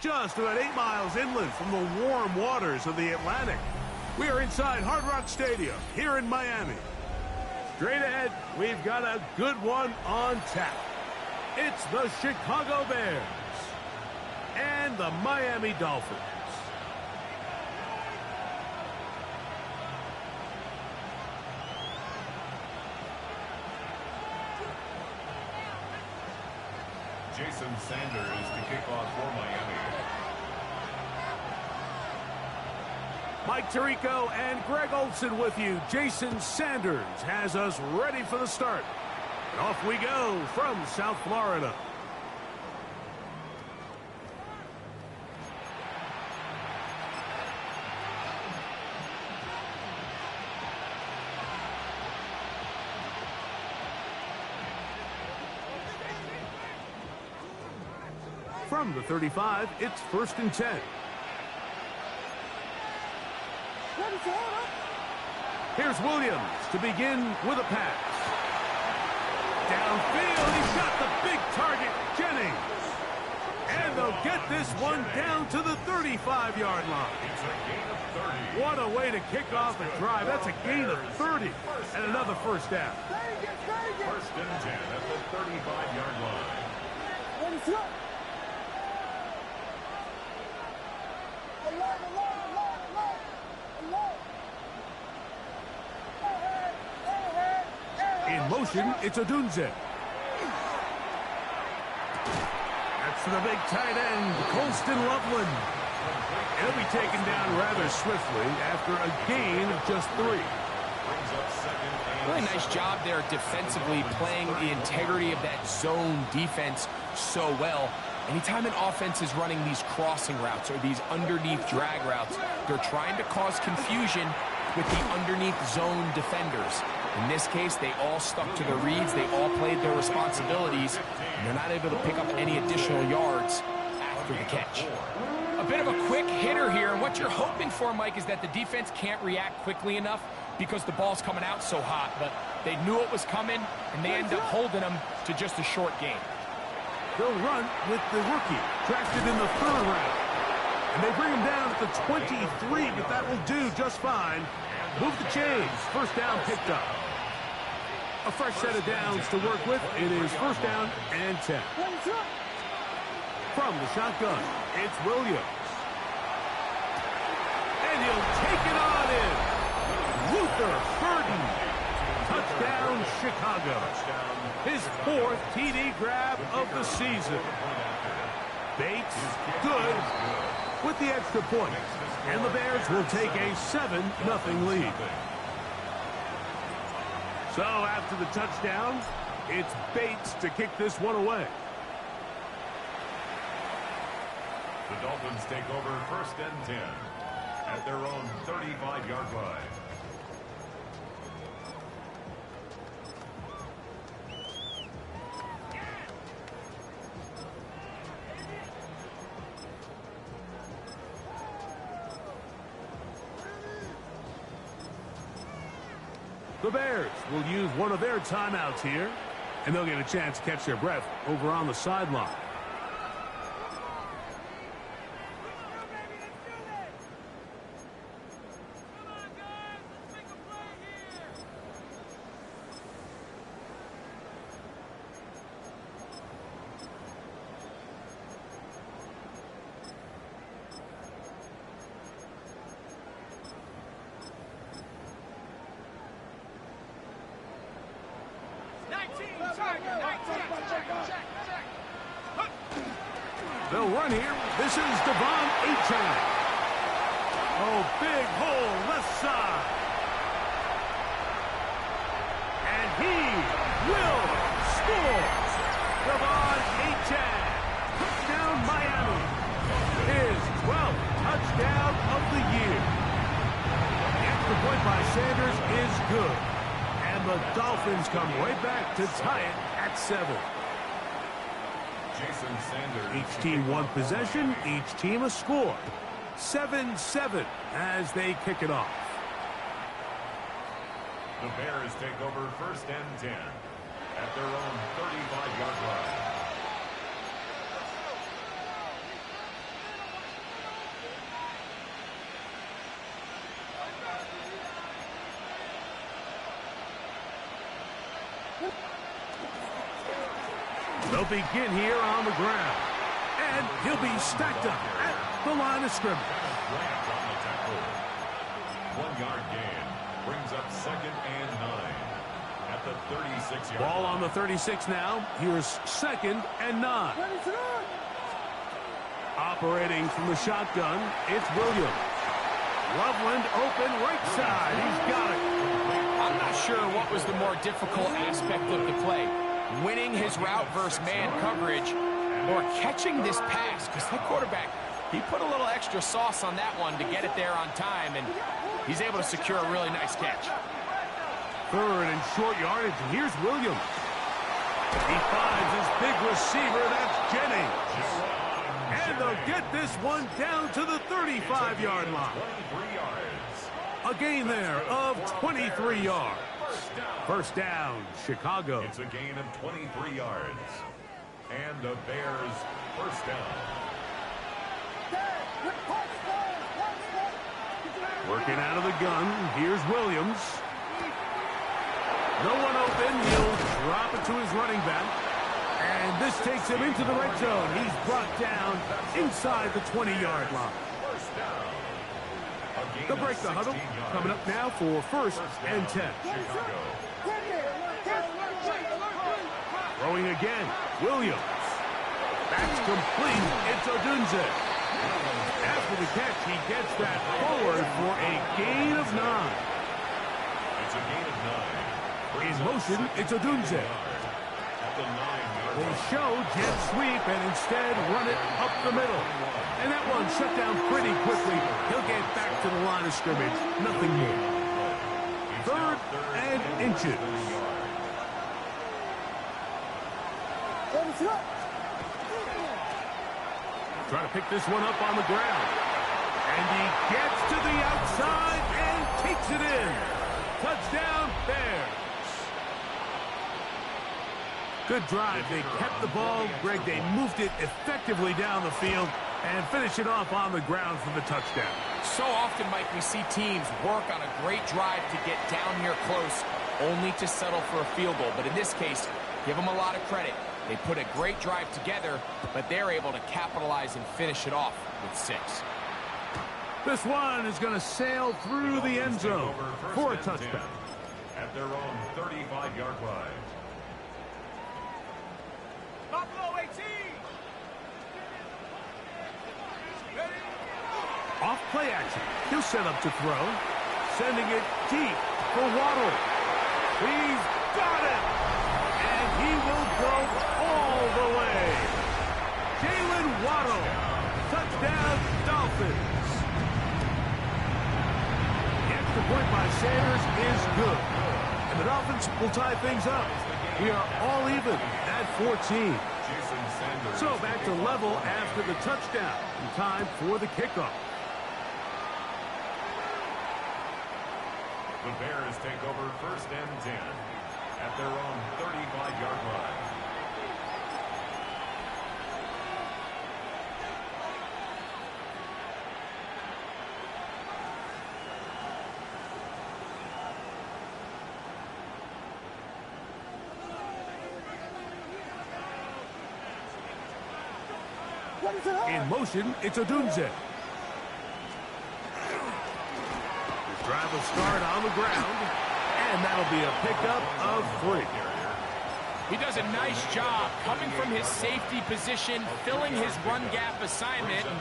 just about 8 miles inland from the warm waters of the Atlantic. We are inside Hard Rock Stadium here in Miami. Straight ahead, we've got a good one on tap. It's the Chicago Bears and the Miami Dolphins. Jason Sanders to kick off for Miami. Mike Tirico and Greg Olson with you. Jason Sanders has us ready for the start. And off we go from South Florida. From the 35, it's 1st and 10. Here's Williams to begin with a pass. Downfield, he's got the big target, Jennings. And they'll get this one down to the 35-yard line. It's a gain of 30. What a way to kick off a drive. That's a gain of 30 and another first down. 1st and 10 at the 35-yard line. In motion, it's Odunze. That's the big tight end, Colston Loveland. He'll be taken down rather swiftly after a gain of just 3. Really nice job there defensively, playing the integrity of that zone defense so well. Anytime an offense is running these crossing routes or these underneath drag routes, they're trying to cause confusion with the underneath zone defenders. In this case, they all stuck to their reads, they all played their responsibilities, and they're not able to pick up any additional yards after the catch. A bit of a quick hitter here, and what you're hoping for, Mike, is that the defense can't react quickly enough because the ball's coming out so hot, but they knew it was coming, and they end up holding them to just a short gain. They'll run with the rookie, drafted in the 3rd round. And they bring him down at the 23, but that will do just fine. Move the chains. First down picked up. A fresh set of downs to work with. It is 1st down and 10. From the shotgun, it's Williams. And he'll take it on in. Luther Burden. Touchdown, Chicago. His 4th TD grab of the season. Bates, good, with the extra point. And the Bears will take a 7-0 lead. So after the touchdown, it's Bates to kick this one away. The Dolphins take over 1st and 10 at their own 35-yard line. The Bears will use one of their timeouts here, and they'll get a chance to catch their breath over on the sideline. They'll run here. This is Devon Achane. Oh, big hole left side. And he will score. Devon Achane. Touchdown Miami. His 12th touchdown of the year. The extra point by Sanders is good. And the Dolphins come right back to tie it at 7. Jason Sanders. Each team one possession, each team a score. 7-7 as they kick it off. The Bears take over 1st and 10 at their own 35-yard line. They'll begin here on the ground. And he'll be stacked up at the line of scrimmage. Grabs on the tackle. 1-yard gain brings up 2nd and 9 at the 36-yard line. Ball on the 36 now. Here's 2nd and 9. Operating from the shotgun, it's Williams. Loveland open right side. He's got it. I'm not sure what was the more difficult aspect of the play. Winning his route versus man coverage or catching this pass, because that quarterback, he put a little extra sauce on that one to get it there on time, and he's able to secure a really nice catch. 3rd and short yardage. Here's Williams. He finds his big receiver. That's Jennings. And they'll get this one down to the 35-yard line. 23 yards. A gain there of 23 yards. First down, Chicago. It's a gain of 23 yards. And the Bears first down. Working out of the gun. Here's Williams. No one open. He'll drop it to his running back. And this takes him into the red zone. He's brought down inside the 20-yard line. They'll break the huddle. Coming up now for 1st and 10. Throwing again. Williams. That's complete. It's Odunze. After the catch, he gets that forward for a gain of 9. It's a gain of 9. In motion, it's Odunze. They show jet sweep and instead run it up the middle. And that one shut down pretty quickly. He'll get back to the line of scrimmage. Nothing more. 3rd and inches. Trying to pick this one up on the ground. And he gets to the outside and takes it in. Touchdown, Bears. Good drive. They kept the ball. Greg, they moved it effectively down the field and finish it off on the ground for the touchdown. So often, Mike, we see teams work on a great drive to get down here close, only to settle for a field goal. But in this case, give them a lot of credit. They put a great drive together, but they're able to capitalize and finish it off with 6. This one is going to sail through the end zone for a touchdown. At their own 35-yard line. Buffalo 18. Off play action. He'll set up to throw. Sending it deep for Waddle. He's got it. And he will go all the way. Jalen Waddle. Touchdown, Dolphins. The extra point by Sanders is good. And the Dolphins will tie things up. We are all even at 14. So back to level after the touchdown. In time for the kickoff. The Bears take over 1st and 10 at their own 35-yard line. In motion, it's Odunze. This drive will start on the ground, and that'll be a pickup of 3. He does a nice job coming from his safety position, filling his run gap assignment, and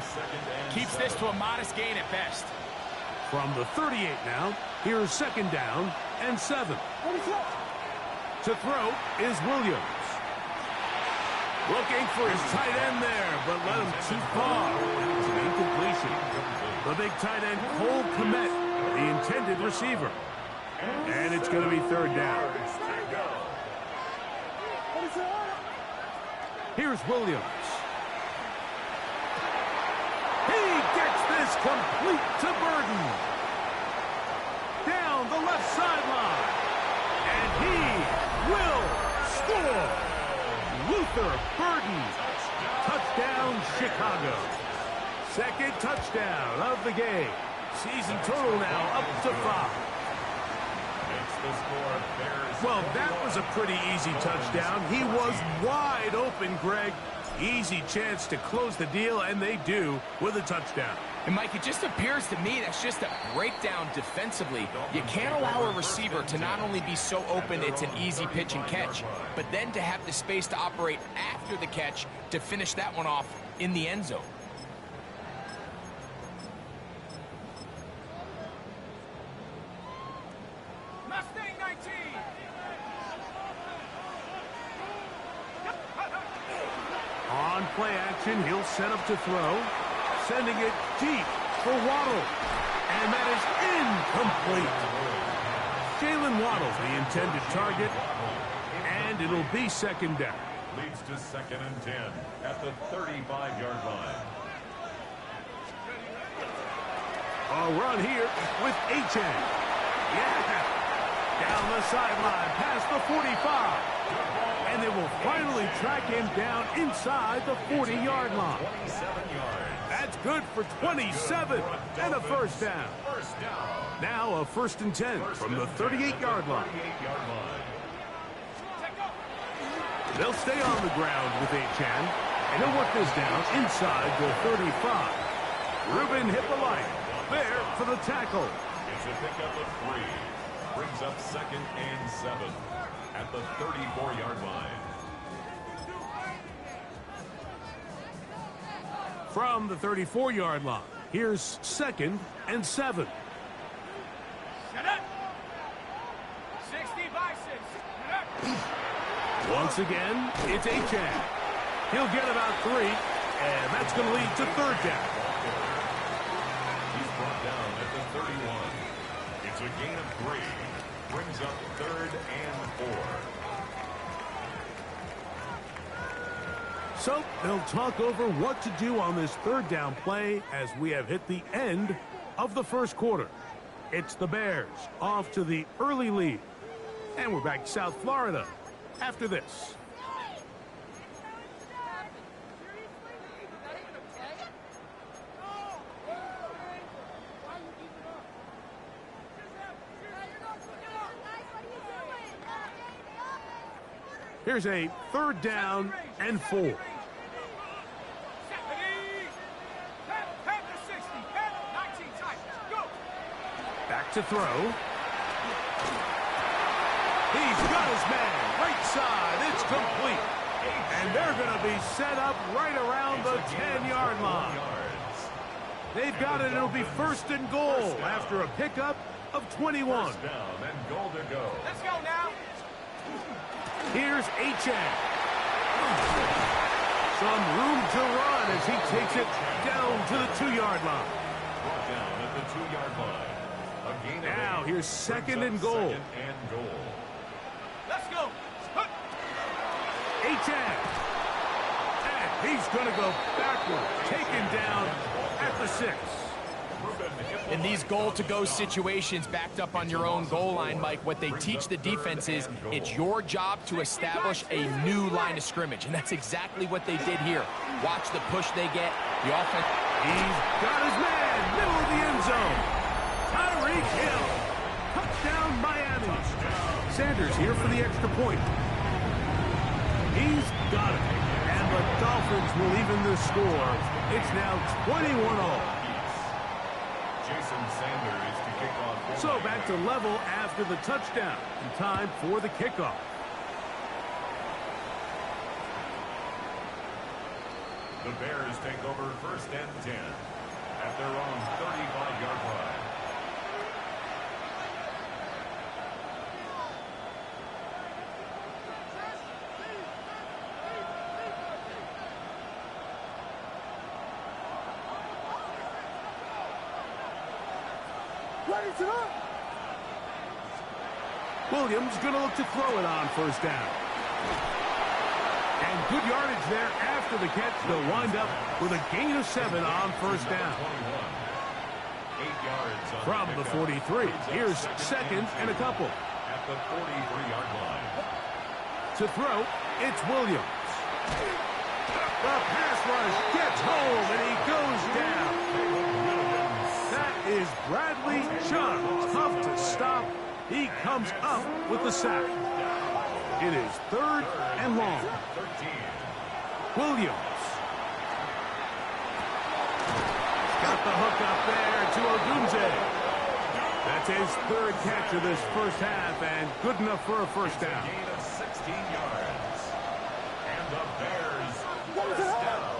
keeps this to a modest gain at best. From the 38 now, here's 2nd down and 7. To throw is Williams. Looking for his tight end there, but let him too far. It's an incompletion. The big tight end, Cole Kmet, the intended receiver. And it's going to be 3rd down. Here's Williams. He gets this complete to Burden. Down the left sideline. And he will score. Luther Burden. Touchdown, Chicago. 2nd touchdown of the game. Season total now up to 5. the score, Bears. Well, that was a pretty easy touchdown. He was wide open, Greg. Easy chance to close the deal, and they do with a touchdown. And, Mike, it just appears to me that's just a breakdown defensively. You can't allow a receiver to not only be so open it's an easy pitch and catch, but then to have the space to operate after the catch to finish that one off in the end zone. Mustang 19. On play action, he'll set up to throw. Sending it deep for Waddle. And that is incomplete. Jalen Waddle, the intended target. And it'll be second down. Leads to 2nd and 10 at the 35-yard line. A run here with Achane. Yeah. Down the sideline, past the 45. And they will finally track him down inside the 40-yard line. 27 yards. That's good for 27 and a first down. First down. Now a 1st and 10 from the 38-yard line. 38-yard line. They'll stay on the ground with Achane, and he'll work this down inside the 35. Ruben hit the line there for the tackle. It's a pickup of 3. Brings up 2nd and 7 at the 34-yard line. From the 34-yard line, here's 2nd and 7. Shut up. 60 by 6. Once again, it's Achane. He'll get about 3, and that's going to lead to 3rd down. He's brought down at the 31. It's a gain of 3. Brings up 3rd and 4. So they'll talk over what to do on this 3rd down play as we have hit the end of the first quarter. It's the Bears off to the early lead. And we're back to South Florida after this. Here's a 3rd down and 4. Back to throw. He's got his man. Right side. It's complete. And they're going to be set up right around the 10-yard line. They've got it. It'll be 1st and goal after a pickup of 21. First down and goal to go. Let's go now. Here's Achane. Some room to run as he takes it down to the 2-yard line. Brought down at the 2-yard line. A gain of Now 8. here's 2nd and Brings up goal. 2nd and goal. Let's go. Achane. And he's going to go backwards. Taken down at the 6. In these goal-to-go situations backed up on your own goal line, Mike, what they teach the defense is it's your job to establish a new line of scrimmage, and that's exactly what they did here. Watch the push they get. The offense. He's got his man. Middle of the end zone. Tyreek Hill. Touchdown, Miami. Sanders here for the extra point. He's got it. And the Dolphins will even the score. It's now 21-all. Jason Sanders to kick off. So back to level after the touchdown. And time for the kickoff. The Bears take over 1st and 10 at their own 35-yard line. Williams going to look to throw it on 1st down. And good yardage there after the catch. They'll wind up with a gain of 7 on 1st down. 8 yards on From the 43, here's 2nd and a couple. at the 43-yard line. To throw, it's Williams. The pass rush gets home, and he goes down. That is Bradley Chubb. Tough to stop, He comes up with the sack. It is 3rd and long. Williams. Got the hook up there to Odunze. That's his 3rd catch of this first half, and good enough for a first down. Gain of 16 yards. And the Bears first down.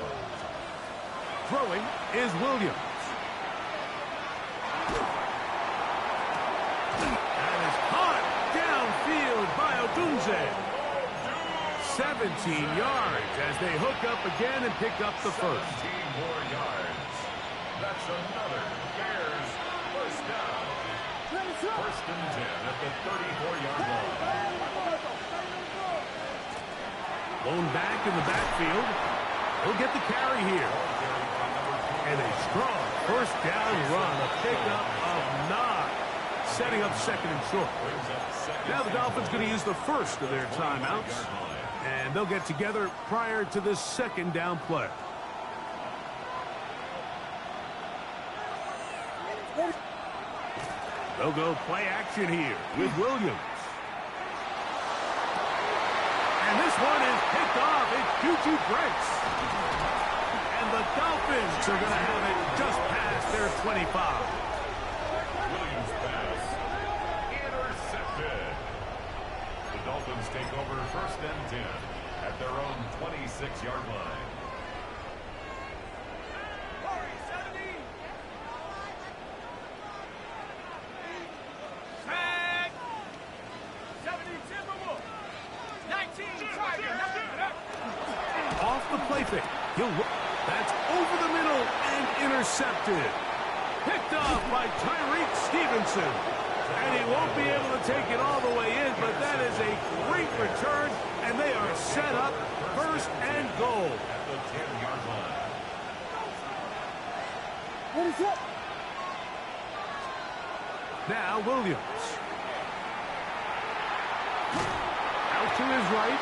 Throwing is Williams. That is caught downfield by Odunze. 17 yards as they hook up again and pick up the first. 17 more yards. That's another Bears first down. First and 10 at the 34-yard line. Blown back in the backfield. He'll get the carry here. And a strong first down run. A pickup of 9. Setting up 2nd and short. Now the Dolphins going to use the first of their timeouts. And they'll get together prior to this 2nd down play. They'll go play action here with Williams. And this one is picked off. It's Juju Brents. And the Dolphins are going to have it just past their 25. Williams pass. Intercepted. The Dolphins take over first and 10 at their own 26-yard line. Off the play fake. That's over the middle and intercepted. Picked off by Tyreek Stevenson. And he won't be able to take it all the way in, but that is a great return, and they are set up first and goal. At the 10-yard line. What is it? Now Williams. Out to his right.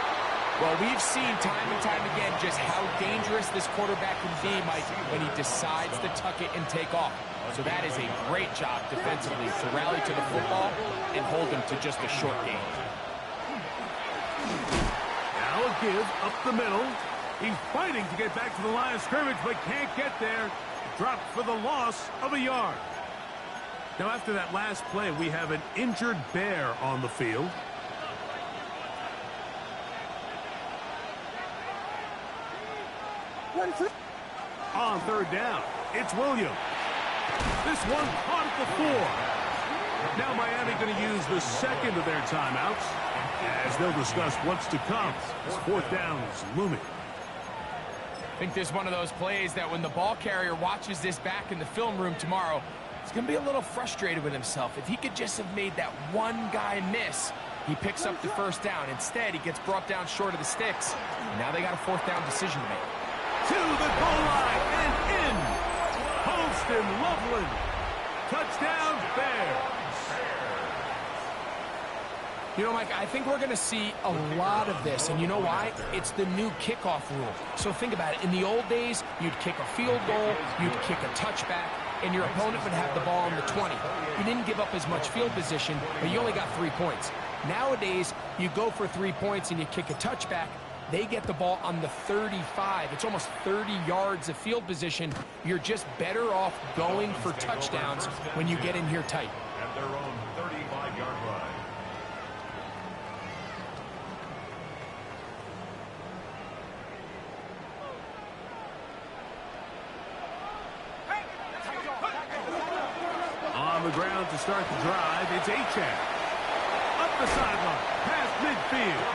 Well, we've seen time and time again just how dangerous this quarterback can be, Mike, when he decides to tuck it and take off. So that is a great job defensively to rally to the football and hold him to just a short gain. Now a give up the middle. He's fighting to get back to the line of scrimmage, but can't get there. Dropped for the loss of a yard. Now after that last play, we have an injured Bear on the field. On 3rd down, it's Williams. This one caught at the 4. Now Miami going to use the 2nd of their timeouts as they'll discuss what's to come. This 4th down is looming. I think this is one of those plays that when the ball carrier watches this back in the film room tomorrow, he's going to be a little frustrated with himself. If he could just have made that one guy miss, he picks up the first down. Instead, he gets brought down short of the sticks. And now they got a 4th down decision to make. To the goal line and in. Holston Loveland. Touchdown Bears. You know, Mike, I think we're going to see a lot of this, and you know why? It's the new kickoff rule. So think about it. In the old days, you'd kick a field goal, you'd kick a touchback, and your opponent would have the ball on the 20. You didn't give up as much field position, but you only got 3 points. Nowadays, you go for 3 points and you kick a touchback. They get the ball on the 35. It's almost 30 yards of field position. You're just better off going for touchdowns when you get in here tight. At their own 35-yard line. On the ground to start the drive, it's Achane. Up the sideline, past midfield.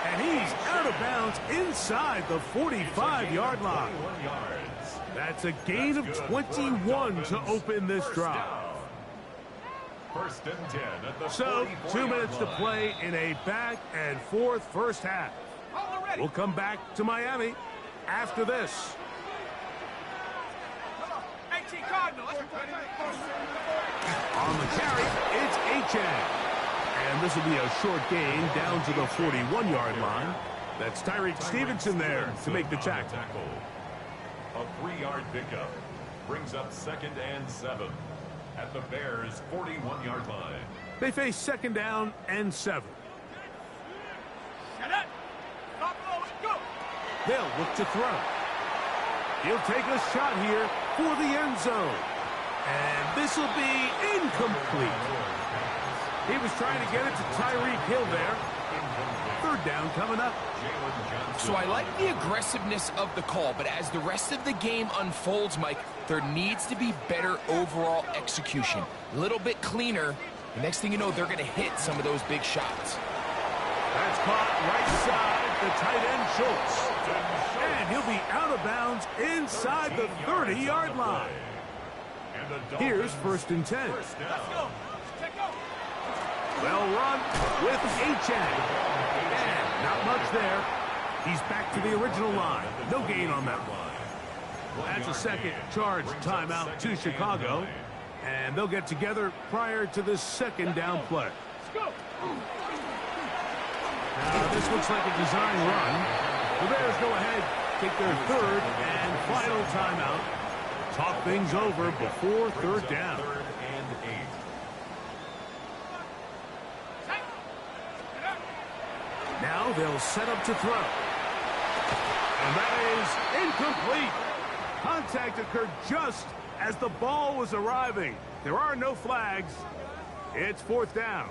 And he's out of bounds inside the 45-yard line. That's a gain of 21 to open this drive. First and 10 at the So, 2 minutes to play in a back-and-forth first half. We'll come back to Miami after this. On the carry, it's Achane. And this will be a short gain down to the 41-yard line. That's Tyreek Stevenson there to make the tackle. A 3-yard pickup brings up 2nd and 7 at the Bears' 41-yard line. They face second down and 7. Shut up. Stop, go. They'll look to throw. He'll take a shot here for the end zone. And this will be incomplete. He was trying to get it to Tyreek Hill there. Third down coming up. So I like the aggressiveness of the call, but as the rest of the game unfolds, Mike, there needs to be better overall execution. A little bit cleaner. The next thing you know, they're going to hit some of those big shots. That's caught right side, the tight end Schultz. And he'll be out of bounds inside the 30-yard line. Here's 1st and 10. Let's go. Check go. Well run with Achane. And not much there. He's back to the original line. No gain on that one. That's a second charge timeout to Chicago. And they'll get together prior to this second down play. Now, this looks like a design run. The Bears go ahead, take their third and final timeout. Talk things over before third down. Now they'll set up to throw. And that is incomplete. Contact occurred just as the ball was arriving. There are no flags. It's 4th down.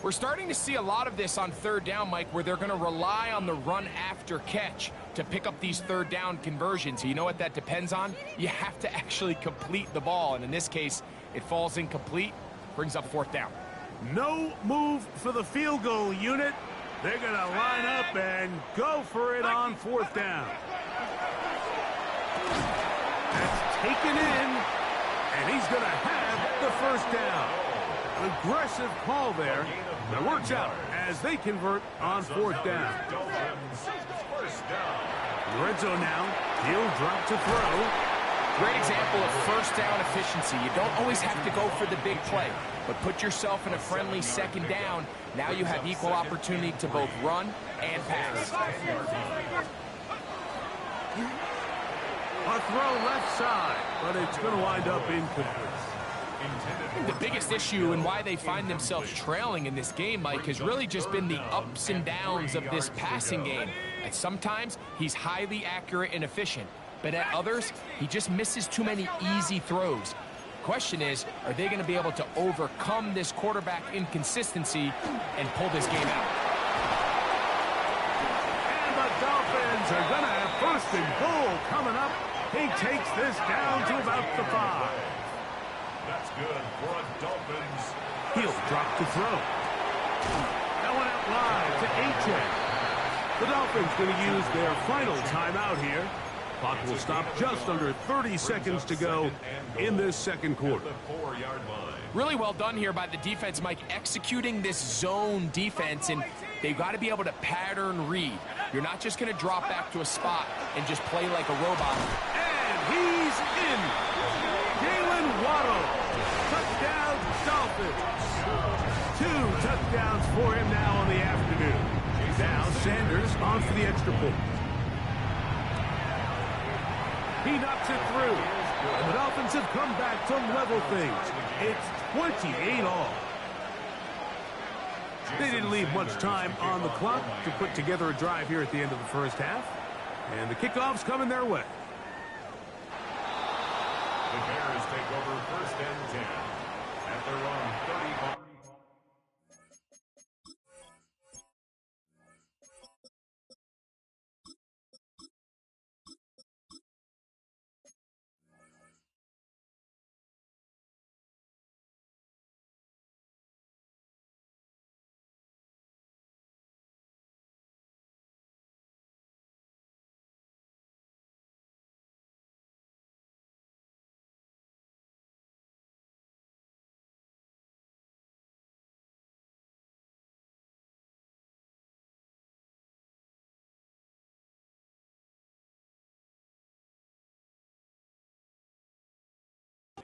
We're starting to see a lot of this on third down, Mike, where they're going to rely on the run after catch to pick up these third down conversions. You know what that depends on? You have to actually complete the ball, and in this case, it falls incomplete, brings up 4th down. No move for the field goal unit. They're going to line up and go for it on 4th down. That's taken in, and he's going to have the 1st down. Aggressive call there. That works out as they convert on 4th down. Red zone now. He'll drop to throw. Great example of first down efficiency. You don't always have to go for the big play, but put yourself in a friendly second down. Now you have equal opportunity to both run and pass. A throw left side, but it's going to wind up incomplete. The biggest issue and why they find themselves trailing in this game, Mike, has really just been the ups and downs of this passing game. And sometimes he's highly accurate and efficient, but at others, he just misses too many easy throws. Question is, are they going to be able to overcome this quarterback inconsistency and pull this game out? And the Dolphins are going to have 1st and goal coming up. He takes this down to about the 5. That's good for a Dolphins. He'll drop to throw. That one out wide to Achane. The Dolphins going to use their final timeout here. Clock will stop just under 30 seconds to go in this second quarter. Really well done here by the defense, Mike, executing this zone defense, and they've got to be able to pattern read. You're not just going to drop back to a spot and just play like a robot. And he's in. Jalen Waddle. Touchdown, Dolphins. 2 touchdowns for him now on the afternoon. Now Sanders on for the extra point. He knocks it through. And the Dolphins have come back to level things. It's 28 all. They didn't leave much time on the clock to put together a drive here at the end of the first half. And the kickoff's coming their way. The Bears take over 1st and 10 at their own 35.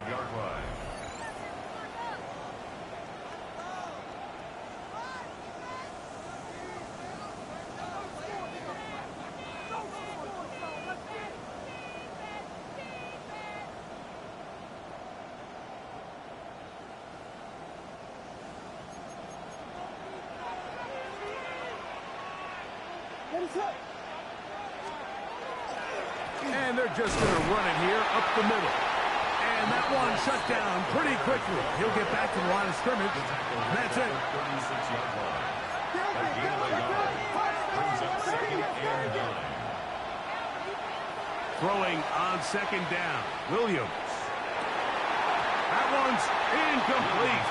Yard line. And they're just going to run it here up the middle. And that one shut down pretty quickly. He'll get back to the line of scrimmage. And that's it. 36-yard line. A gain of a yard. Brings up second and 9. Throwing on second down. Williams. That one's incomplete.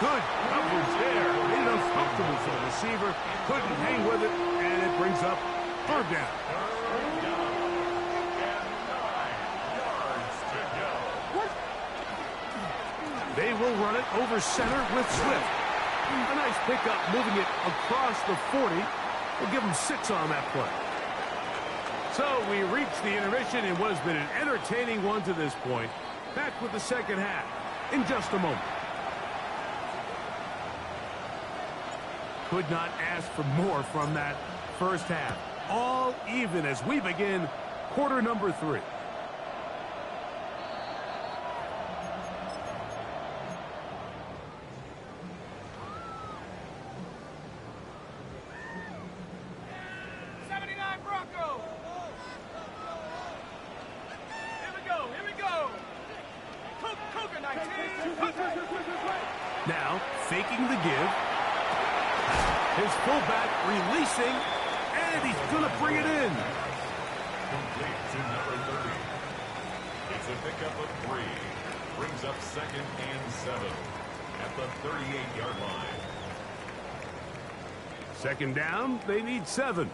Good coverage there. Made it uncomfortable for the receiver. Couldn't hang with it. And it brings up third down. They will run it over center with Swift. A nice pickup moving it across the 40. We'll give them 6 on that play. So we reached the intermission in what has been an entertaining one to this point. Back with the second half in just a moment. Could not ask for more from that first half. All even as we begin quarter number 3. Now, faking the give. His fullback releasing, and he's going to bring it in. Complete to number 30. It's a pickup of 3. Brings up second and 7 at the 38-yard line. Second down, they need 7.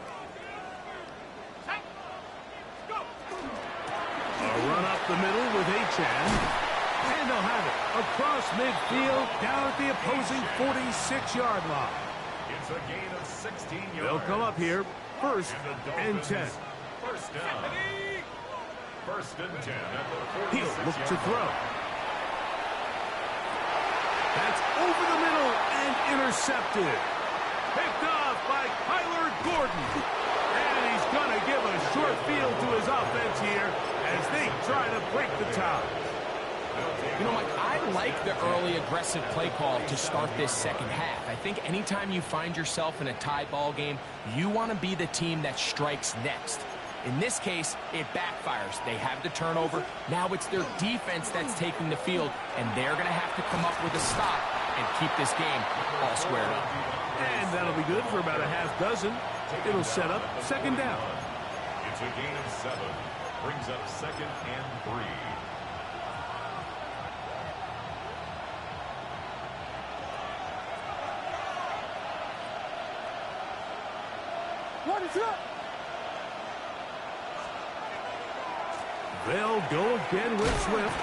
A run up the middle with Achan. And they'll have it across midfield down at the opposing 46-yard line. It's a gain of 16 yards. They'll come up here first and 10. First down. First and 10 at the 46-yard line. He'll look to throw. That's over the middle and intercepted. Picked off by Kyler Gordon. And he's going to give a short field to his offense here as they try to break the tie. You know, Mike, I like the early aggressive play call to start this second half. I think anytime you find yourself in a tie ball game, you want to be the team that strikes next. In this case, it backfires. They have the turnover. Now it's their defense that's taking the field, and they're going to have to come up with a stop and keep this game all squared up. And that'll be good for about a half dozen. It'll set up second down. It's a gain of 7. Brings up second and 3. They'll go again with Swift.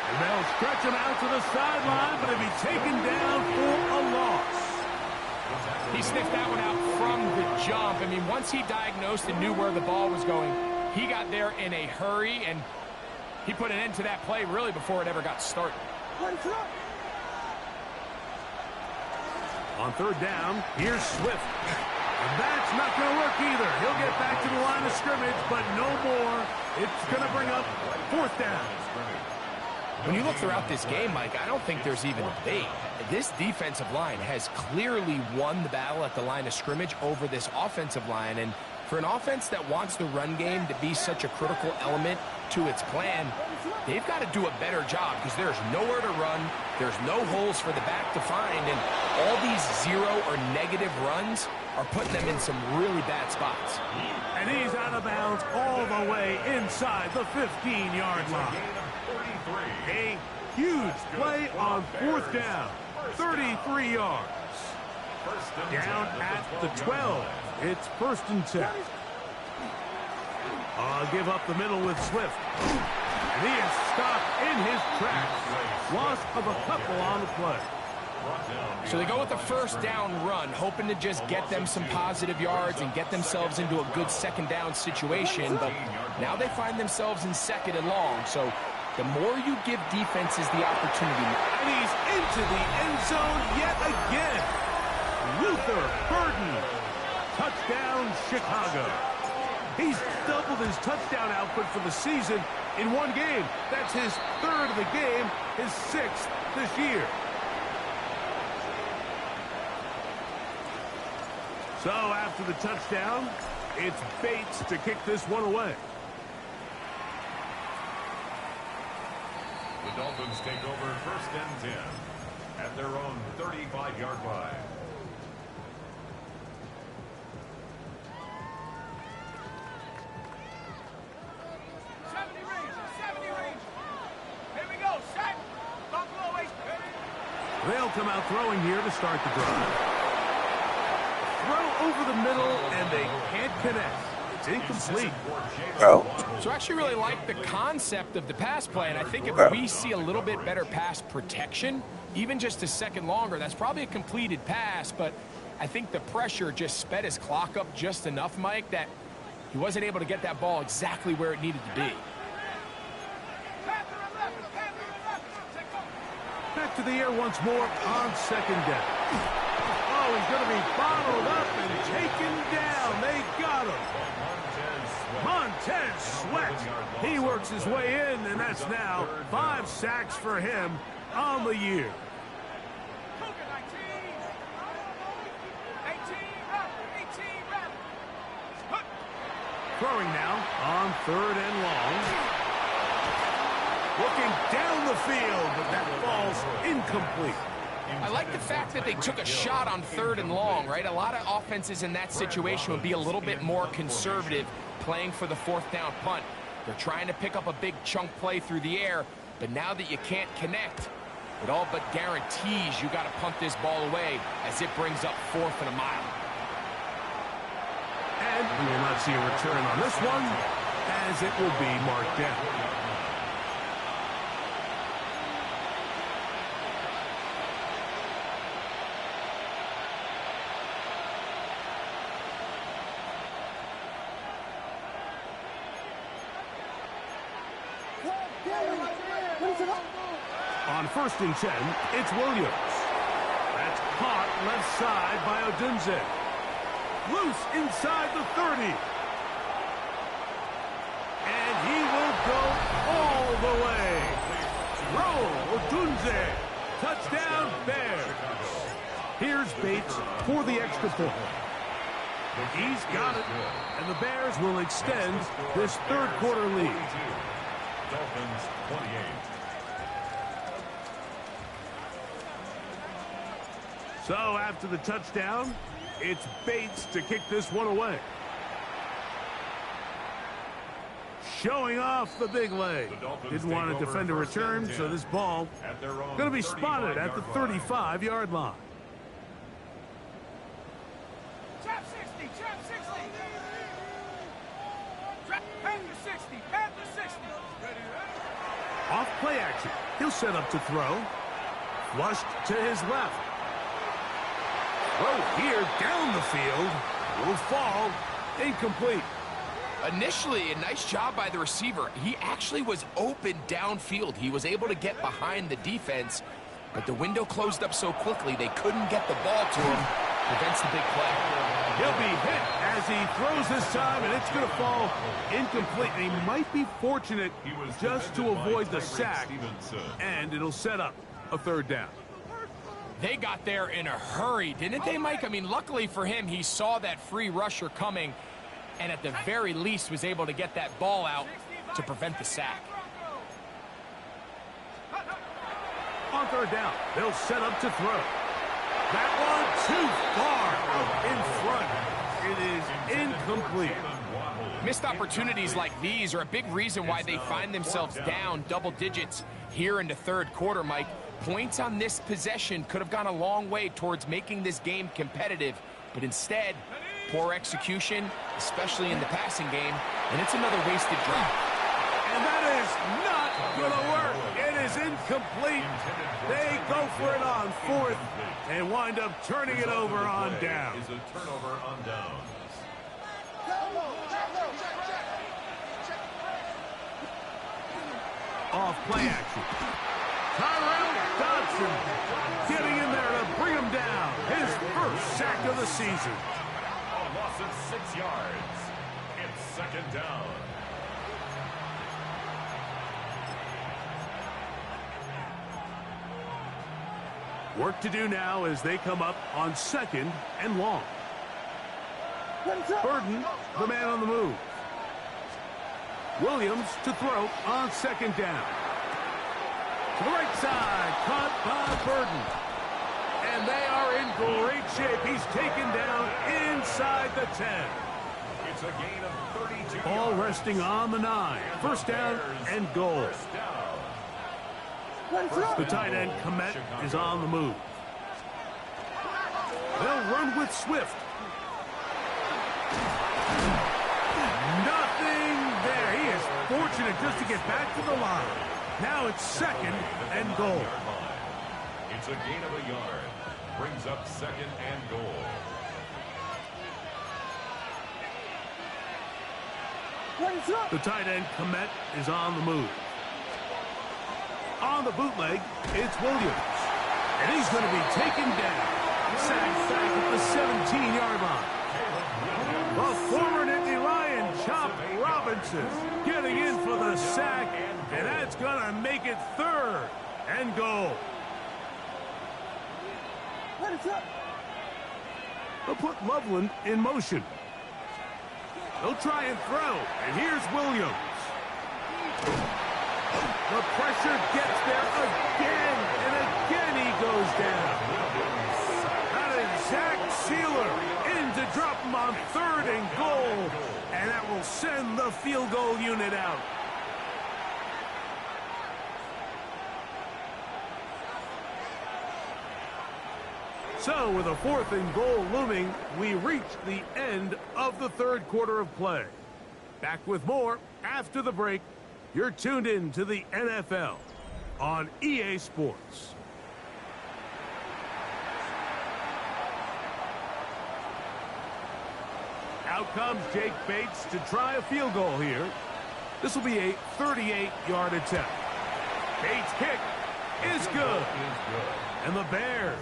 And they'll stretch him out to the sideline, but he'll be taken down for a loss. He sniffed that one out from the jump. I mean, once he diagnosed and knew where the ball was going, he got there in a hurry, and he put an end to that play really before it ever got started. On third down, here's Swift. And that's not going to work either. He'll get back to the line of scrimmage, but no more. It's going to bring up fourth down. When you look throughout this game, Mike, I don't think there's even a debate. This defensive line has clearly won the battle at the line of scrimmage over this offensive line. And for an offense that wants the run game to be such a critical element to its plan, they've got to do a better job because there's nowhere to run. There's no holes for the back to find. And all these 0 or negative runs are putting them in some really bad spots. And he's out of bounds all the way inside the 15-yard line. A huge play on fourth down. 33 yards. Down at the 12. It's first and 10. I'll give up the middle with Swift. And he is stopped in his tracks. Loss of a couple on the play. So they go with the first down run, hoping to just get them some positive yards and get themselves into a good second down situation. But now they find themselves in second and long. So the more you give defenses the opportunity. And he's into the end zone yet again. Luther Burden. Touchdown, Chicago. He's doubled his touchdown output for the season in one game. That's his third of the game, his 6th this year. So after the touchdown, It's Bates to kick this one away. The Dolphins take over 1st and 10 at their own 35-yard line. They'll come out throwing here to start the drive. Throw over the middle, and they can't connect. It's incomplete. Bro. So I actually really like the concept of the pass play, and I think if we see a little bit better pass protection, even just a second longer, that's probably a completed pass, but I think the pressure just sped his clock up just enough, Mike, that he wasn't able to get that ball exactly where it needed to be. Back to the air once more on 2nd down. Oh, he's going to be bottled up and taken down. They got him. Montez Sweat. He works his way in, and that's now 5 sacks for him on the year. Throwing now on 3rd and long. Looking down the field, but that falls incomplete. I like the fact that they took a shot on 3rd and long, right? A lot of offenses in that situation would be a little bit more conservative, playing for the 4th down punt. They're trying to pick up a big chunk play through the air, but now that you can't connect, it all but guarantees you got to punt this ball away as it brings up 4th and a mile. And we will not see a return on this one, as it will be marked down. On 1st and 10, it's Williams. That's caught left side by Odunze. Loose inside the 30. And he will go all the way. Roll, Odunze. Touchdown, Bears. Here's Bates for the extra point. He's got it, and the Bears will extend this 3rd quarter lead. Dolphins 28. So after the touchdown, it's Bates to kick this one away. Showing off the big leg. Didn't want to defend a return, so this ball going to be spotted at the 35-yard line. Trap 60, trap 60. Panther 60, Panther 60. Off play action. He'll set up to throw. Flushed to his left. Throw here down the field. Will fall. Incomplete. Initially, a nice job by the receiver. He actually was open downfield. He was able to get behind the defense, but the window closed up so quickly they couldn't get the ball to him. Prevents the big play. He'll be hit as he throws this time, and it's going to fall incomplete. And he might be fortunate just to avoid the sack, and it'll set up a 3rd down. They got there in a hurry, didn't they, Mike? I mean, luckily for him, he saw that free rusher coming, and at the very least was able to get that ball out to prevent the sack. On 3rd down, they'll set up to throw. That one too far out in front. It is incomplete. Missed opportunities like these are a big reason why they find themselves down double digits here in the 3rd quarter, Mike. Points on this possession could have gone a long way towards making this game competitive, but instead, poor execution, especially in the passing game, and it's another wasted drive. And that is not going to work. It is incomplete. They go for it on 4th and wind up turning it over on down. Is a turnover on downs. Off play action. Tyrell Dodson getting in there to bring him down. His 1st sack of the season. A loss of 6 yards. It's 2nd down. Work to do now as they come up on 2nd and long. Burden, the man on the move. Williams to throw on second down. To the right side, caught by Burden. And they are in great shape. He's taken down inside the 10. It's a gain of 32 Ball yards. resting on the 9. First down and goal. First down. The tight end, Komet, is on the move. They'll run with Swift. Nothing there. He is fortunate just to get back to the line. Now it's second and goal. It's a gain of a yard. Brings up second and goal. The tight end, Komet, is on the move. On the bootleg, it's Williams. And he's going to be taken down. Sacked back at the 17-yard line. The former Nittany Lion, Chop Robinson, getting in for the sack. And that's going to make it third and goal. They'll put Loveland in motion. They'll try and throw. And here's Williams. The pressure gets there again, and again he goes down. An exact sealer in to drop him on third and goal, and that will send the field goal unit out. So with a fourth and goal looming, we reach the end of the third quarter of play. Back with more after the break. You're tuned in to the NFL on EA Sports. Out comes Jake Bates to try a field goal here. This will be a 38-yard attempt. Bates' kick is good. And the Bears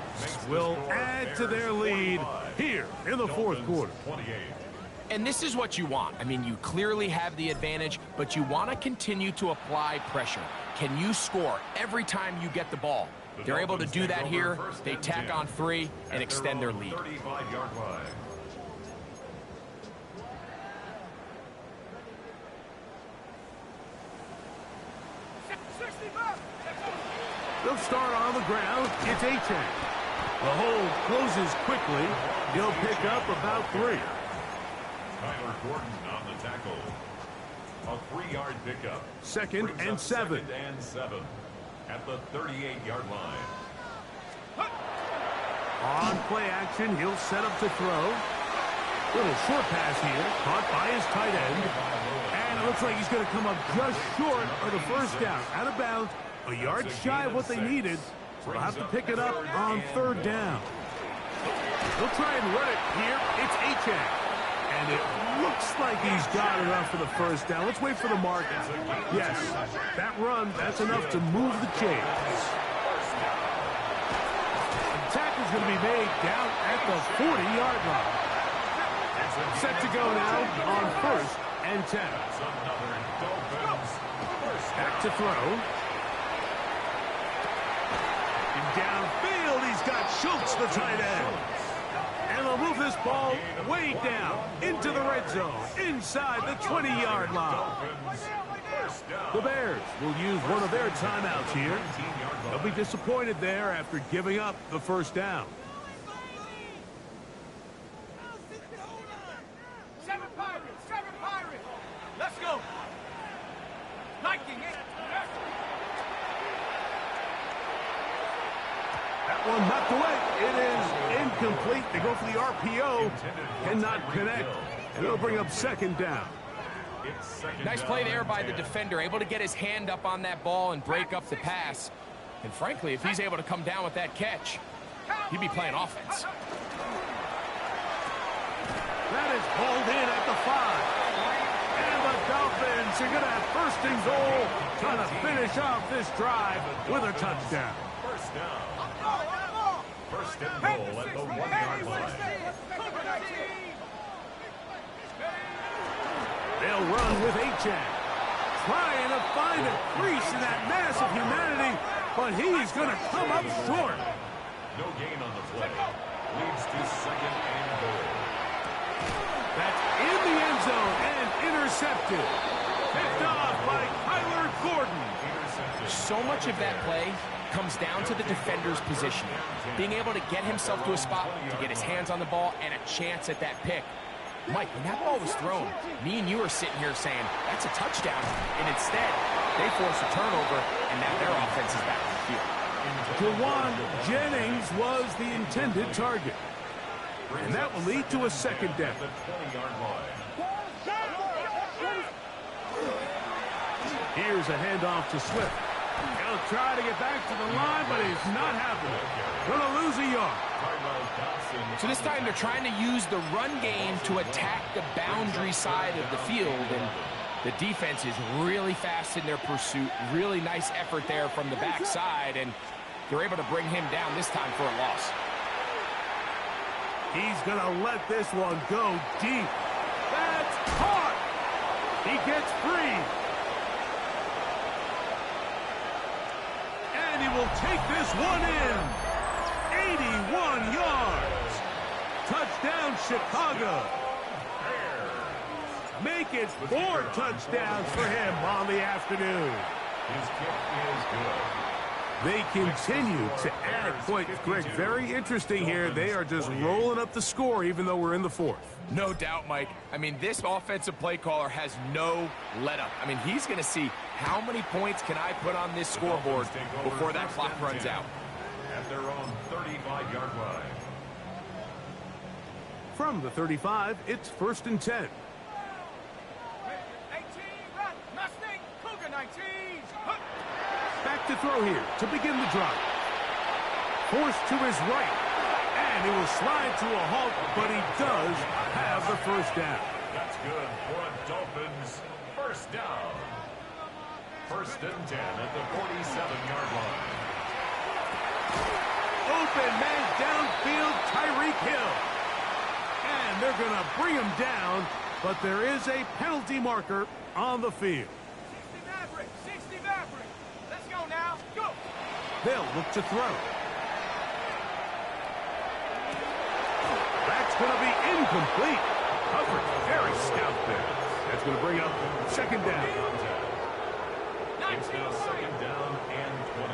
will add to their lead here in the fourth quarter. And this is what you want. I mean, you clearly have the advantage, but you want to continue to apply pressure. Can you score every time you get the ball? They're able to do that here. They tack on 3 and extend their lead. 35-yard line. They'll start on the ground. It's Achane. The hold closes quickly. He'll pick up about 3. Tyler Gordon on the tackle. A 3-yard pickup. Second Brings and up 7. Second and 7 at the 38-yard line. On play action, he'll set up to throw. Little short pass here, caught by his tight end. And it looks like he's going to come up just short of the first down. Out of bounds, a yard shy of what they needed. So they'll have to pick it up on third down. They'll try and run it here. It's Achane. And it looks like he's got enough for the first down. Let's wait for the mark. Yes, that run, that's enough to move the chains. The tackle's going to be made down at the 40-yard line. Set to go now on first and 10. Back to throw. And downfield, he's got Schultz, the tight end. And they'll move this ball way down into the red zone, inside the 20-yard line. The Bears will use one of their timeouts here. They'll be disappointed there after giving up the first down. 7 Pirates! 7 Pirates! Let's go! Lightning! That one knocked away. It is incomplete. They go for the RPO. Cannot connect. And it'll bring up second down. Nice play there by the defender, able to get his hand up on that ball and break up the pass. And frankly, if he's able to come down with that catch, he'd be playing offense. That is hauled in at the 5. And the Dolphins are going to have first and goal, trying to finish off this drive with a touchdown. First down. First and goal at the 1-yard line. They'll run with Achane. Trying to find a crease in that mass of humanity, but he's going to come up short. No gain on the play. Leads to second and goal. That's in the end zone and intercepted. Picked off by Kyler Gordon. So much of that play comes down to the defender's position. Being able to get himself to a spot, to get his hands on the ball, and a chance at that pick. Mike, when that ball was thrown, me and you are sitting here saying, that's a touchdown. And instead, they force a turnover, and now their offense is back on the field. Jawan Jennings was the intended target. And that will lead to a second down. Here's a handoff to Swift. He'll try to get back to the line, but he's not happening. Gonna lose a yard. So this time they're trying to use the run game to attack the boundary side of the field, and the defense is really fast in their pursuit. Really nice effort there from the backside, and they're able to bring him down this time for a loss. He's gonna let this one go deep. That's caught. He gets free. And he will take this one in. 81 yards. Touchdown, Chicago. Make it 4 touchdowns for him on the afternoon. His kick is good. They continue to add points. Greg, very interesting here. They are just rolling up the score even though we're in the fourth. No doubt, Mike. I mean, this offensive play caller has no let-up. I mean, he's going to see how many points can I put on this scoreboard before that clock runs out. At their own 35-yard line. From the 35, it's 1st and 10. 18, run, Mustang, Cougar 19. Back to throw here to begin the drive. Forced to his right. And he will slide to a halt, but he does have the first down. That's good for a Dolphins first down. 1st and 10 at the 47-yard line. Open man downfield, Tyreek Hill. And they're going to bring him down, but there is a penalty marker on the field. 60 Maverick. Let's go now. Go. They'll look to throw. That's going to be incomplete. Coverage very stout there. That's going to bring up 2nd down. It's now 2nd down and 20.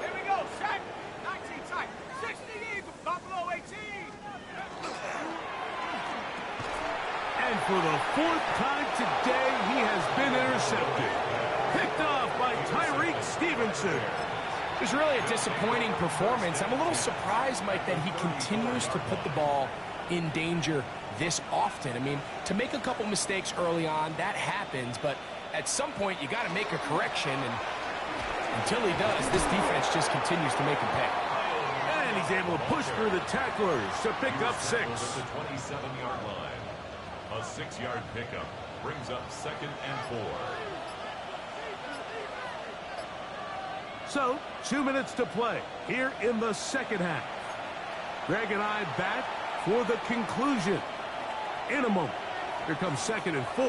Here we go. Set. 19 tight. 60 Eagle. Buffalo 18. And for the 4th time today, he has been intercepted. Picked off by Tyreek Stevenson. It was really a disappointing performance. I'm a little surprised, Mike, that he continues to put the ball in danger this often. I mean, to make a couple mistakes early on, that happens, but at some point you got to make a correction, and until he does, this defense just continues to make him pay. And he's able to push through the tacklers to pick up 6. At the 27-yard line. A 6-yard pickup brings up 2nd and 4. So, 2 minutes to play here in the second half. Greg and I back for the conclusion in a moment. Here comes 2nd and 4.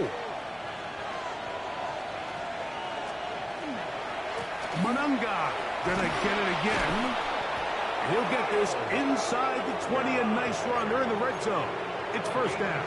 Monunga gonna get it again. He'll get this inside the 20, a nice run. They're in the red zone. It's 1st down.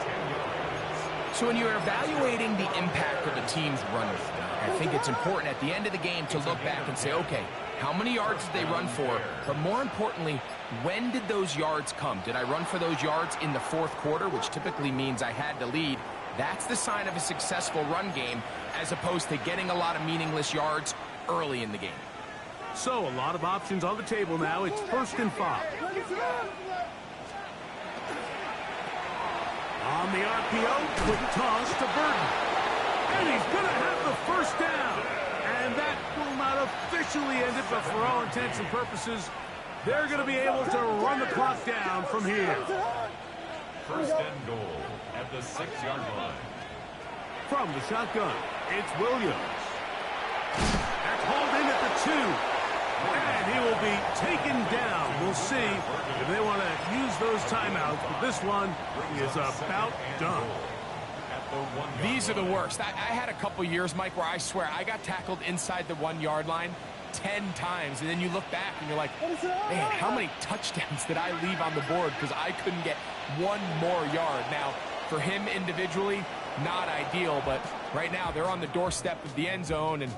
So when you're evaluating the impact of a team's run, I think it's important at the end of the game to look back and say, okay, how many yards did they run for? But more importantly, when did those yards come? Did I run for those yards in the 4th quarter, which typically means I had to lead? That's the sign of a successful run game, as opposed to getting a lot of meaningless yards early in the game. So a lot of options on the table now. It's 1st and 5. On the RPO, quick toss to Burton. And he's going to have the first down. And that will not officially end it, but for all intents and purposes, they're going to be able to run the clock down from here. 1st and goal at the 6-yard line. From the shotgun, it's Williams. That's hauled in at the 2. And he will be taken down. We'll see if they want to use those timeouts, but this one is about done. These are the worst. I had a couple years, Mike, where I swear I got tackled inside the 1-yard line 10 times, and then you look back and you're like, man, how many touchdowns did I leave on the board because I couldn't get one more yard? Now, for him individually, not ideal, but right now they're on the doorstep of the end zone, and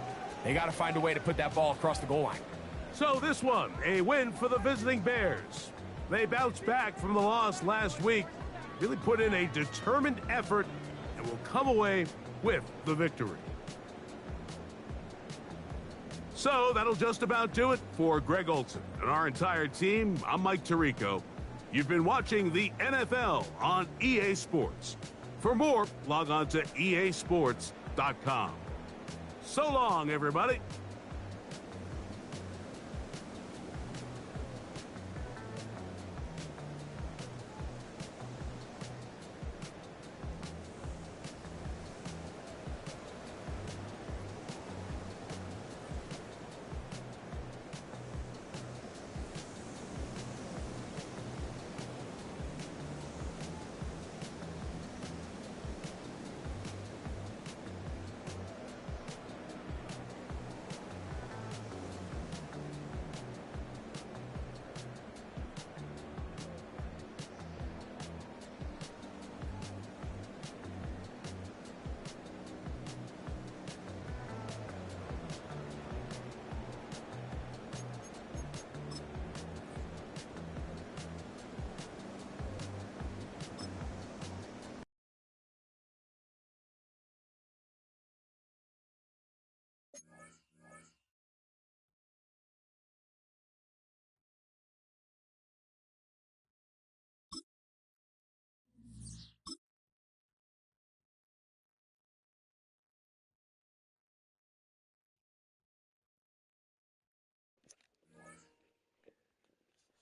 they got to find a way to put that ball across the goal line. So this one, a win for the visiting Bears. They bounced back from the loss last week, really put in a determined effort, and will come away with the victory. So that'll just about do it for Greg Olson and our entire team. I'm Mike Tirico. You've been watching the NFL on EA Sports. For more, log on to easports.com. So long, everybody.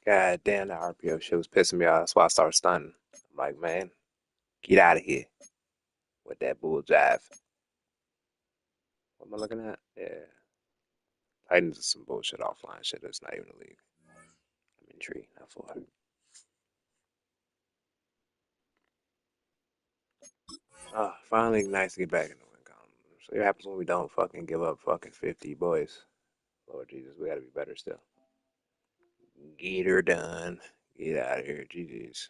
God damn, that RPO shit was pissing me off. That's why I started stunning. I'm like, man, get out of here with that bull jive. What am I looking at? Yeah. Titans is some bullshit offline shit that's not even a league. I'm in tree, not for. Finally nice to get back in the win column. So what happens when we don't fucking give up fucking 50 boys. Lord Jesus, we gotta be better still. Get her done. Get out of here, GG's.